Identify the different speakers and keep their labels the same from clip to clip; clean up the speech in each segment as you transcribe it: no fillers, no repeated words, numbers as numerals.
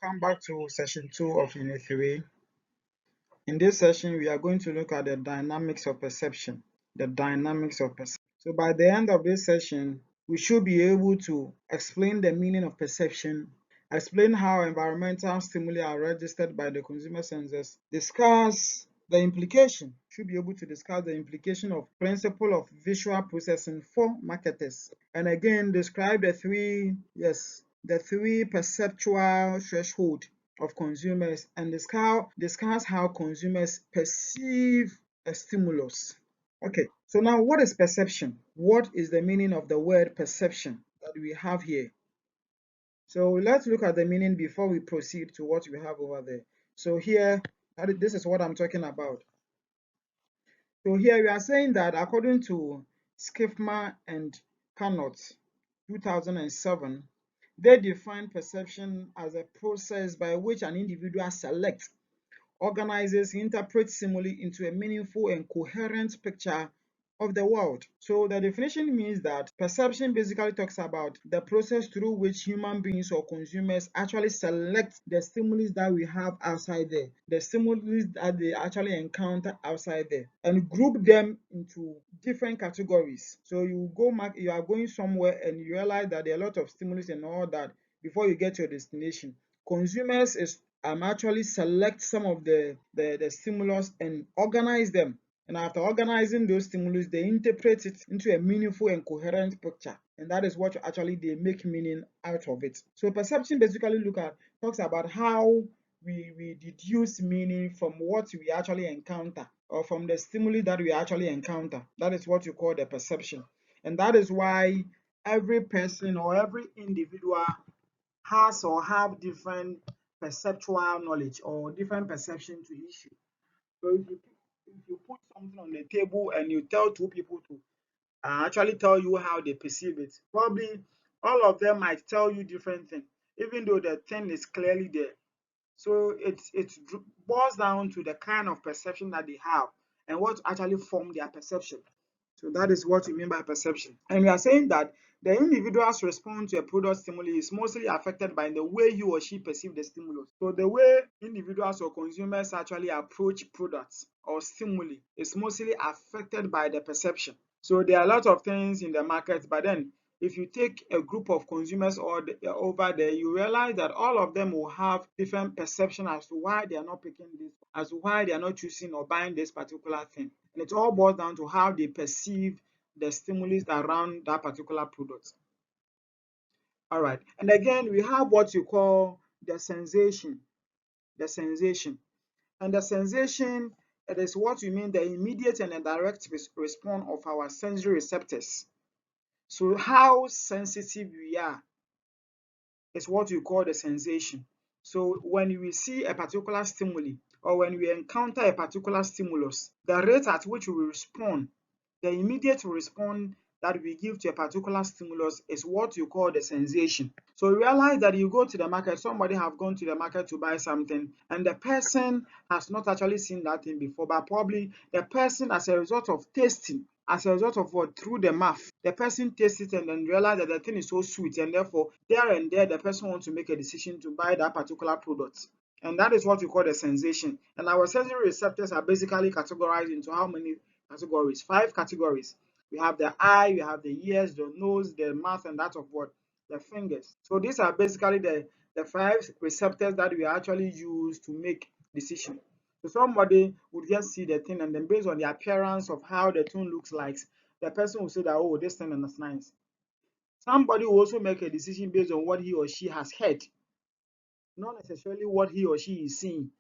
Speaker 1: Welcome back to session 2 of Unit 3. In this session, we are going to look at the dynamics of perception. So by the end of this session, we should be able to explain the meaning of perception, explain how environmental stimuli are registered by the consumer senses, should be able to discuss the implication of principle of visual processing for marketers, and again describe the three perceptual threshold of consumers, and discuss how consumers perceive a stimulus. Okay, so now what is perception? What is the meaning of the word perception that we have here? So let's look at the meaning before we proceed to what we have over there. So here, this is what I'm talking about. So here we are saying that according to Skifma and Carnot, 2007, they define perception as a process by which an individual selects, organizes, interprets stimuli into a meaningful and coherent picture of the world. So the definition means that perception basically talks about the process through which human beings or consumers actually select the stimuli that we have outside there, the stimuli that they actually encounter outside there, and group them into different categories. So you are going somewhere and you realize that there are a lot of stimuli and all that before you get to your destination. Consumers actually select some of the stimulus and organize them. And after organizing those stimulus, they interpret it into a meaningful and coherent picture. And that is what actually they make meaning out of it. So perception basically talks about how we deduce meaning from what we actually encounter, or from the stimuli that we actually encounter. That is what you call the perception. And that is why every person or every individual has or have different perceptual knowledge or different perception to issue. So if you put something on the table and you tell two people to actually tell you how they perceive it, probably all of them might tell you different things, even though the thing is clearly there. So it boils down to the kind of perception that they have and what actually form their perception. So that is what we mean by perception. And we are saying that the individual's response to a product stimuli is mostly affected by the way he or she perceives the stimulus. So the way individuals or consumers actually approach products or stimuli is mostly affected by the perception. So there are a lot of things in the market, but then if you take a group of consumers over there, you realize that all of them will have different perception as to why they are not picking this, as to why they are not choosing or buying this particular thing. And it all boils down to how they perceive the stimulus around that particular product. All right. And again, we have what you call the sensation. And the sensation, it is what we mean the immediate and direct response of our sensory receptors. So how sensitive we are is what you call the sensation. So when we see a particular stimuli or when we encounter a particular stimulus, the rate at which we respond, the immediate response that we give to a particular stimulus is what you call the sensation. So realize that you go to the market, somebody have gone to the market to buy something, and the person has not actually seen that thing before, but probably the person, as a result of tasting, as a result of what, through the mouth, the person tastes it and then realize that the thing is so sweet, and therefore there and there the person wants to make a decision to buy that particular product. And that is what we call the sensation. And our sensory receptors are basically categorized into how many categories? 5 categories. We have the eye, we have the ears, the nose, the mouth, and that of what? The fingers. So these are basically the 5 receptors that we actually use to make decisions. So somebody would just see the thing, and then based on the appearance of how the thing looks like, the person will say that, oh, this thing is nice. Somebody will also make a decision based on what he or she has heard, not necessarily what he or she is seeing.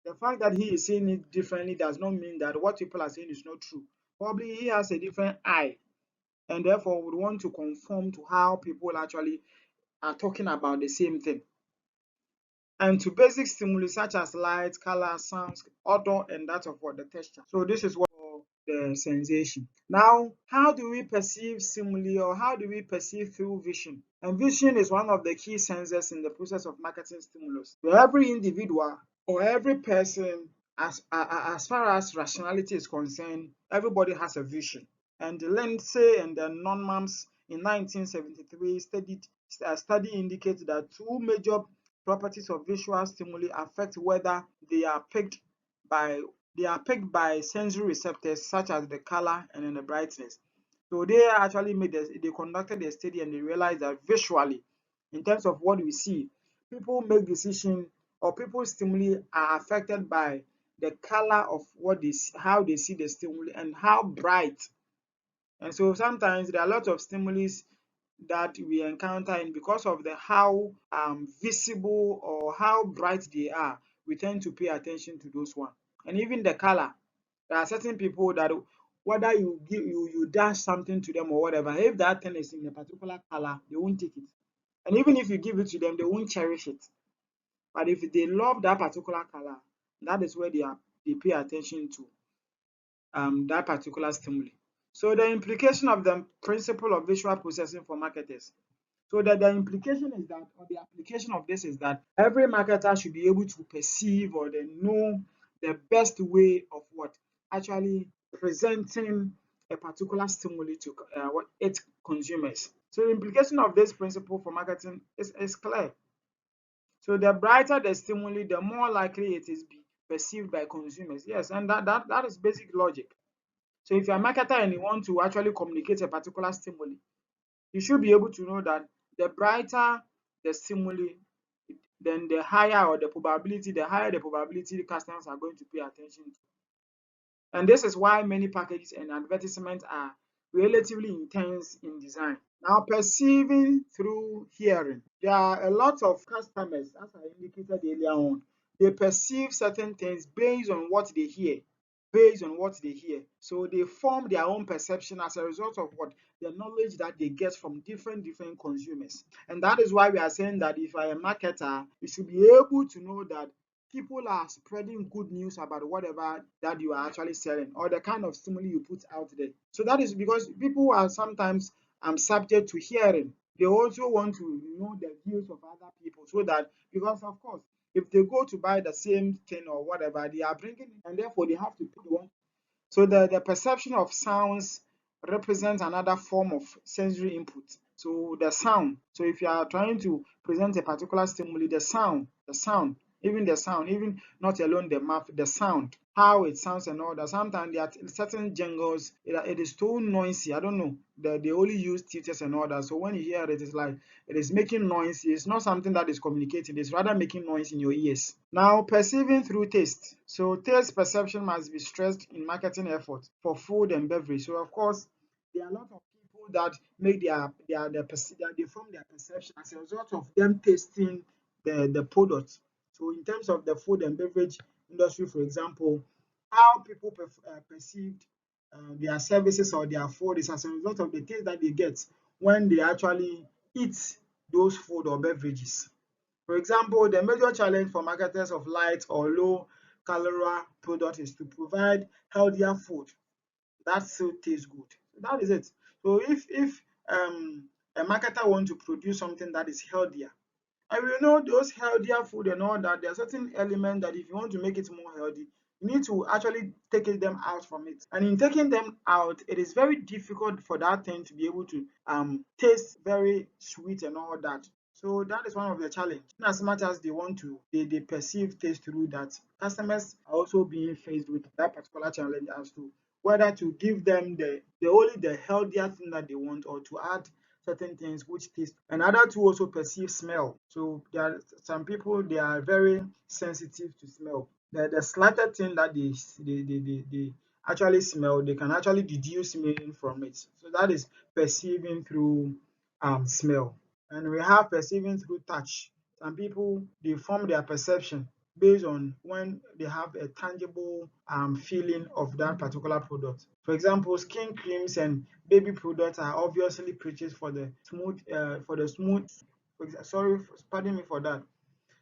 Speaker 1: The fact that he is seeing it differently does not mean that what people are saying is not true. Probably he has a different eye and therefore would want to conform to how people actually are talking about the same thing. And to basic stimuli such as light, color, sounds, odor, and that of what, the texture. So this is what the sensation. Now, how do we perceive stimuli, or how do we perceive through vision? And vision is one of the key senses in the process of marketing stimulus. So every individual or every person, as far as rationality is concerned, everybody has a vision. And Lindsay and the Normans in 1973 study indicates that 2 major properties of visual stimuli affect whether they are picked by sensory receptors such as the color and then the brightness. So they actually they conducted a study and they realized that visually, in terms of what we see, people make decision or people's stimuli are affected by the color of what they see, how they see the stimuli and how bright. And so sometimes there are a lot of stimuli that we encounter, and because of the how visible or how bright they are, we tend to pay attention to those ones. And even the color, there are certain people that whether you dash something to them or whatever, if that thing is in a particular color, they won't take it. And even if you give it to them, they won't cherish it. But if they love that particular color, that is where they pay attention to that particular stimuli. So the implication of the principle of visual processing for marketers. So that the implication is that, or the application of this is that every marketer should be able to perceive or they know the best way of what actually presenting a particular stimuli to what its consumers. So the implication of this principle for marketing is clear. So the brighter the stimuli, the more likely it is be perceived by consumers. Yes, and that is basic logic. So if you're a marketer and you want to actually communicate a particular stimuli, you should be able to know that the brighter the stimuli, then the higher the probability the customers are going to pay attention to. And this is why many packages and advertisements are relatively intense in design. Now, perceiving through hearing. There are a lot of customers, as I indicated earlier on, they perceive certain things based on what they hear. So they form their own perception as a result of what the knowledge that they get from different consumers. And that is why we are saying that if you are a marketer, you should be able to know that people are spreading good news about whatever that you are actually selling or the kind of stimuli you put out there. So that is because people are sometimes subject to hearing. They also want to know the views of other people, so that, because of course, if they go to buy the same thing or whatever, they are bringing it, and therefore they have to put one. So the perception of sounds represents another form of sensory input. So the sound. So if you are trying to present a particular stimuli, the sound, even not alone the map, the sound, how it sounds and all that. Sometimes there are certain jingles, it is too noisy. I don't know. They only use teachers and all that. So when you hear it, it's like it is making noise. It's not something that is communicating, it's rather making noise in your ears. Now, perceiving through taste. So taste perception must be stressed in marketing efforts for food and beverage. So of course, there are a lot of people that make they form their perception as a result of them tasting the product. So in terms of the food and beverage industry, for example, how people perceived their services or their food is as a result of the taste that they get when they actually eat those food or beverages. For example, the major challenge for marketers of light or low calorie products is to provide healthier food that still tastes good. That is it. So if a marketer wants to produce something that is healthier, and we know those healthier food and all that, there are certain elements that if you want to make it more healthy, you need to actually take them out from it. And in taking them out, it is very difficult for that thing to be able to taste very sweet and all that. So that is one of the challenges. As much as they want to, they perceive taste through that. Customers are also being faced with that particular challenge as to whether to give them the healthier thing that they want or to add certain things which taste. And other two also perceive smell. So there are some people, they are very sensitive to smell. The slightest thing that they actually smell, they can actually deduce meaning from it. So that is perceiving through smell. And we have perceiving through touch. Some people, they form their perception based on when they have a tangible feeling of that particular product. For example, skin creams and baby products are obviously purchased for the smooth. Sorry, pardon me for that.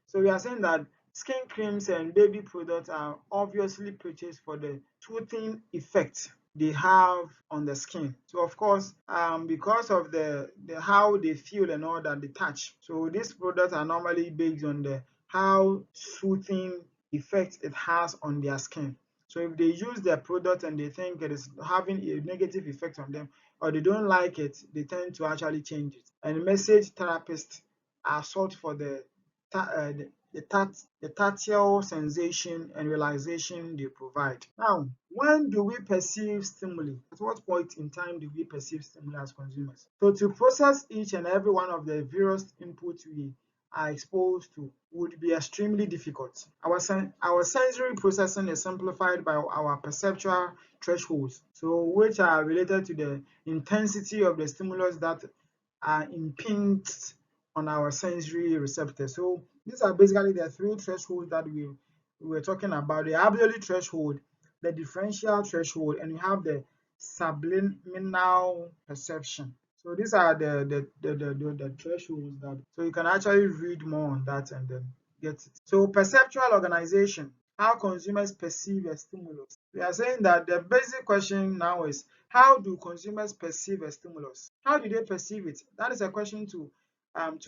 Speaker 1: So we are saying that skin creams and baby products are obviously purchased for the soothing effect they have on the skin. So of course, because of the how they feel and all that, they touch. So these products are normally based on the how soothing effect it has on their skin. So if they use their product and they think it is having a negative effect on them, or they don't like it, they tend to actually change it. And message therapists are sought for the the tactile sensation and realization they provide. Now, when do we perceive stimuli? At what point in time do we perceive stimuli as consumers? So to process each and every one of the various inputs we are exposed to would be extremely difficult. Our sensory processing is simplified by our perceptual thresholds, so which are related to the intensity of the stimulus that are impinged on our sensory receptors. So these are basically the three thresholds that we were talking about: the absolute threshold, the differential threshold, and we have the subliminal perception. So these are the thresholds that, so you can actually read more on that and then get it. So perceptual organization, how consumers perceive a stimulus. We are saying that the basic question now is, how do consumers perceive a stimulus? How do they perceive it? That is a question to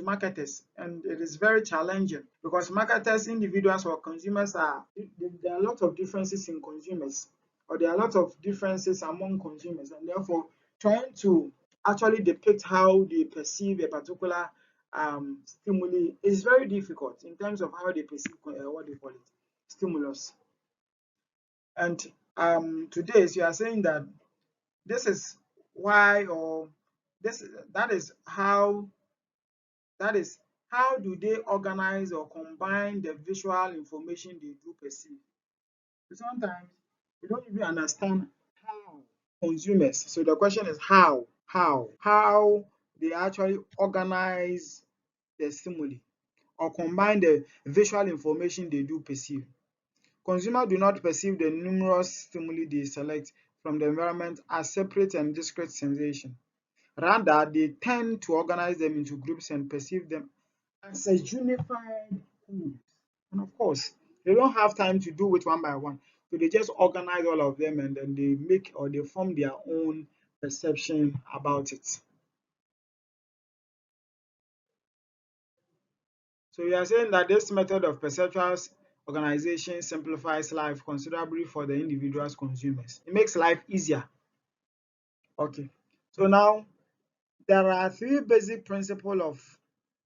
Speaker 1: marketers, and it is very challenging because marketers, individuals, or consumers there are a lot of differences in consumers, or there are a lot of differences among consumers, and therefore trying to actually depict how they perceive a particular stimuli is very difficult in terms of how they perceive what they call it, stimulus. And today, so you are saying that this is why, or this that is how that is how do they organize or combine the visual information they do perceive. So sometimes we don't even understand how consumers. So the question is how they actually organize the stimuli or combine the visual information they do perceive. Consumers do not perceive the numerous stimuli they select from the environment as separate and discrete sensations. Rather, they tend to organize them into groups and perceive them as a unified whole. And of course, they don't have time to do it one by one. So they just organize all of them and then they make or they form their own perception about it. So we are saying that this method of perceptual organization simplifies life considerably for the individual's consumers. It makes life easier. Okay. So now there are three basic principles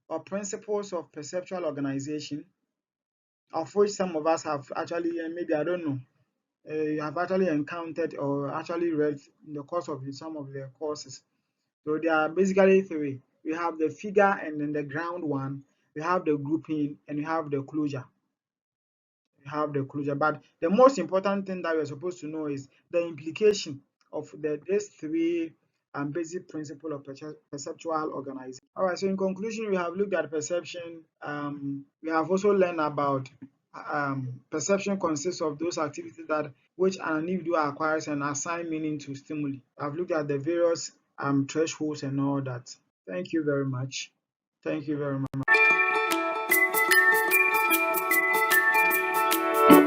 Speaker 1: of perceptual organization, of which some of us have actually, maybe I don't know, have actually encountered or actually read in the course of some of their courses. So there are basically three. We have the figure and then the ground one, we have the grouping, and we have the closure. But the most important thing that we're supposed to know is the implication of these three basic principle of perceptual organization. All right, so in conclusion, we have looked at perception. We have also learned about perception consists of those activities that which an individual acquires and assign meaning to stimuli. I've looked at the various thresholds and all that. Thank you very much. Thank you very much.